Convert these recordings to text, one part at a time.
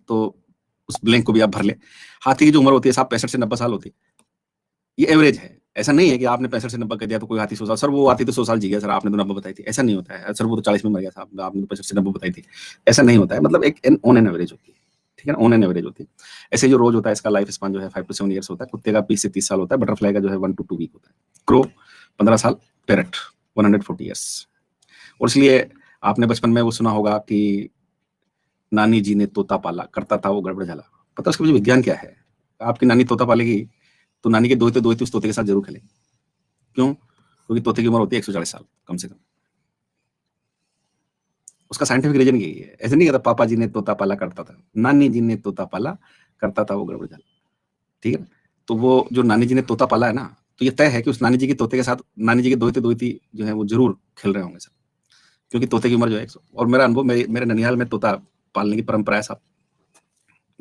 तो उस ब्लैंक को भी आप भर लें। हाथी की जो उम्र होती है साहब 65 से 90 साल होती है। ये एवरेज है। ऐसा नहीं है कि आपने 65 से 90 कह दिया तो कोई हाथी 100 साल, सर वो हाथी तो 100 साल जी गया सर, आपने तो 90 बताई थी। ऐसा नहीं होता है सर, वो तो 40 में मर गया साहब, आपने तो 65 से 90 बताई थी। ऐसा नहीं होता है, मतलब एक ऑन एन एवरेज होती है, ठीक है ना, ऑन एन एवरेज होती है। ऐसे जो रोज होता है इसका लाइफ स्पान जो है 5 to 7 ईयर्स होता है। कुत्ते का 20 से 30 साल होता है। बटरफ्लाई का जो है 1 to 2 वीक होता है। क्रो 15 साल, पैरट 140 ईयर्स। और इसलिए आपने बचपन में वो सुना होगा कि नानी जी ने तोता पाला, करता था वो गड़बड़ झाला। पता उसके पीछे विज्ञान क्या है? आपकी नानी तोता पालेगी तो नानी के दोहते दोहते उस तोते के साथ जरूर खेलेंगे। क्यों? क्योंकि तोते की उम्र होती है 140 साल कम से कम। उसका साइंटिफिक रीजन यही है। ऐसे नहीं कहता पापा जी ने तोता पाला करता था, नानी जी ने तोता पाला करता था वो गड़बड़ झाला, ठीक है। तो वो जो नानी जी ने तोता पाला है ना, तो ये तय है कि उस नानी जी के तोते के साथ नानी जी के दोहते दोहती जो है वो जरूर खेल रहे होंगे सब, क्योंकि तोते की उम्र जो है 100। और मेरा अनुभव, मेरे ननिहाल में तोता पालने की परंपरा है साहब,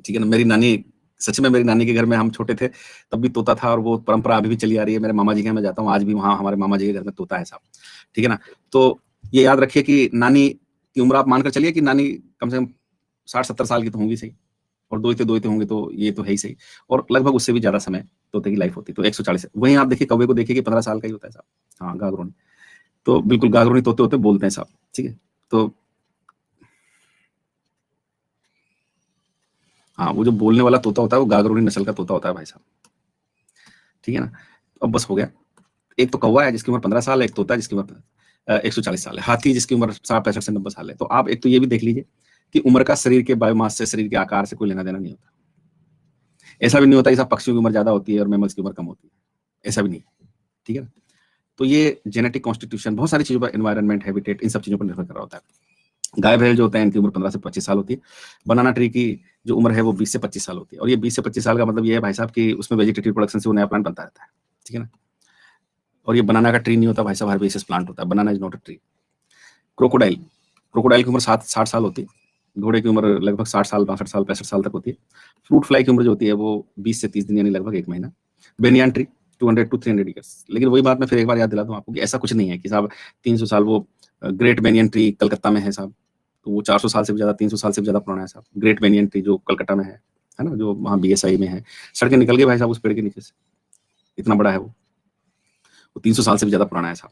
ठीक है ना। मेरी नानी, सच में मेरी नानी के घर में हम छोटे थे तब भी तोता था, और वो परंपरा अभी भी चली आ रही है। मेरे मामा जी के यहाँ मैं जाता हूँ, आज भी वहाँ हमारे मामा जी के घर में तोता है साहब, ठीक है ना। तो ये याद रखिए कि नानी की उम्र आप मानकर चलिए कि नानी कम से कम 60-70 साल की तो होंगी सही, और दोहते दोहते होंगे तो ये तो है ही सही, और लगभग उससे भी ज्यादा समय तोते की लाइफ होती है, तो 140 है। वहीं आप देखिए कौवे को देखिए कि 15 साल का ही होता है साहब। हाँ, गागरोनी, तो बिल्कुल गागरोनी तोते होते बोलते हैं साहब, ठीक है। तो हाँ, वो जो बोलने वाला तोता होता है वो गागरोनी नस्ल का तोता होता है भाई साहब, ठीक है ना। अब बस हो गया। एक तो कौवा है जिसकी उम्र 15 साल है, एक तोता है जिसकी उम्र 140 साल है, हाथी जिसकी उम्र 65 से 90 साल है। तो आप एक तो ये भी देख लीजिए कि उम्र का शरीर के बायोमास से, शरीर के आकार से कोई लेना देना नहीं होता। ऐसा भी नहीं होता कि सब पक्षियों की उम्र ज्यादा होती है और मैमल्स की उम्र कम होती है, ऐसा भी नहीं, ठीक है ना। तो ये जेनेटिक कॉन्स्टिट्यूशन बहुत सारी चीजों पर, एनवायरनमेंट, हैबिटेट, इन सब चीजों पर निर्भर कर रहा होता है। गाय भैंस जो होते हैं इनकी उम्र 15 से 25 साल होती है। बनाना ट्री की जो उम्र है वो 20 से 25 साल होती है। और ये 20 से 25 साल का मतलब ये है भाई साहब कि उसमें वेजिटेटिव प्रोडक्शन से वो नया प्लांट बनता रहता है, ठीक है ना। और ये बनाना का ट्री नहीं होता भाई साहब, हर्बेसियस प्लांट होता है। Banana is not a tree. Crocodile, crocodile की उम्र 60 साल होती है। घोड़े की उम्र लगभग 60 साल, 62 साल, 65 साल तक होती है। फ्रूट फ्लाई की उम्र जो होती है वो 20 से 30 दिन, यानी लगभग 1 महीना। बेनियान ट्री 200 to 300 ईयर्स। लेकिन वही बात मैं फिर एक बार याद दिला दूं आपको कि ऐसा कुछ नहीं है कि साहब 300 साल। वो ग्रेट बेनियन ट्री कलकत्ता में है साहब, तो वो 400 साल से भी ज्यादा, 300 साल से भी ज्यादा पुराना है साहब। ग्रेट बेनियन ट्री जो कलकत्ता में है ना, जो वहाँ बीएसआई में है। सड़कें निकल गई भाई साहब उस पेड़ के नीचे से, इतना बड़ा है वो 300 साल से भी ज्यादा पुराना है साहब।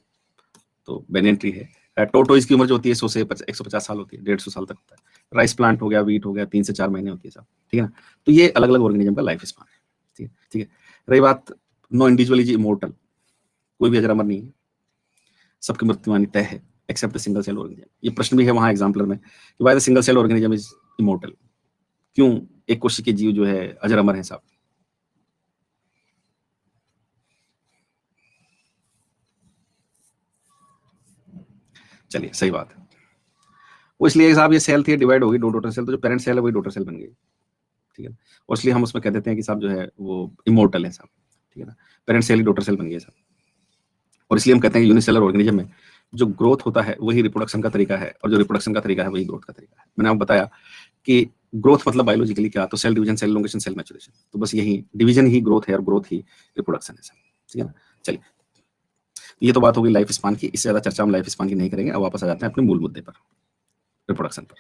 तो बेनियन ट्री है। टोटोइज की उम्र जो होती है 100 से 150 साल होती है, 150 साल तक होता है। राइस प्लांट हो गया, वीट हो गया, 3 से 4 महीने होती है साहब, ठीक है ना। तो ये अलग अलग ऑर्गेनिज्म का लाइफ स्पान है, ठीक है, ठीक है। रही बात, नो इंडिविजुअल इज इमोर्टल, कोई भी अजर अमर नहीं है, सबकी मृत्युवानी तय है एक्सेप्ट सिंगल सेल ऑर्गेनिज्म। ये प्रश्न भी है वहां एग्जाम्पलर में कि why the single cell organism is immortal, क्यों एक कोशिकीय जीव जो है अजर अमर है साहब। चलिए, सही बात है। वो इसलिए साहब ये सेल थी डिवाइड होगी 2 डॉटर सेल, तो जो पेरेंट सेल है वही डॉटर सेल बन गई, ठीक है। और इसलिए हम उसमें कह देते हैं कि साहब जो है वो इमोर्टल है साहब, ठीक है ना। पेरेंट सेल ही डॉटर सेल बन गई साहब। और इसलिए हम कहते हैं कि यूनिसेलर ऑर्गेनिज्म में जो ग्रोथ होता है वही रिप्रोडक्शन का तरीका है, और जो रिप्रोडक्शन का तरीका है वही ग्रोथ का तरीका है। मैंने आपको बताया कि ग्रोथ मतलब बायोलॉजिकली क्या, तो cell division, cell elongation, cell maturation. तो बस यही डिवीजन ही ग्रोथ है और ग्रोथ ही रिप्रोडक्शन है, ठीक है ना। चलिए, ये तो बात होगी लाइफ स्पान की। इससे ज्यादा चर्चा हम लाइफ स्पान की नहीं करेंगे। अब वापस आ जाते हैं अपने मूल मुद्दे पर, रिप्रोडक्शन पर।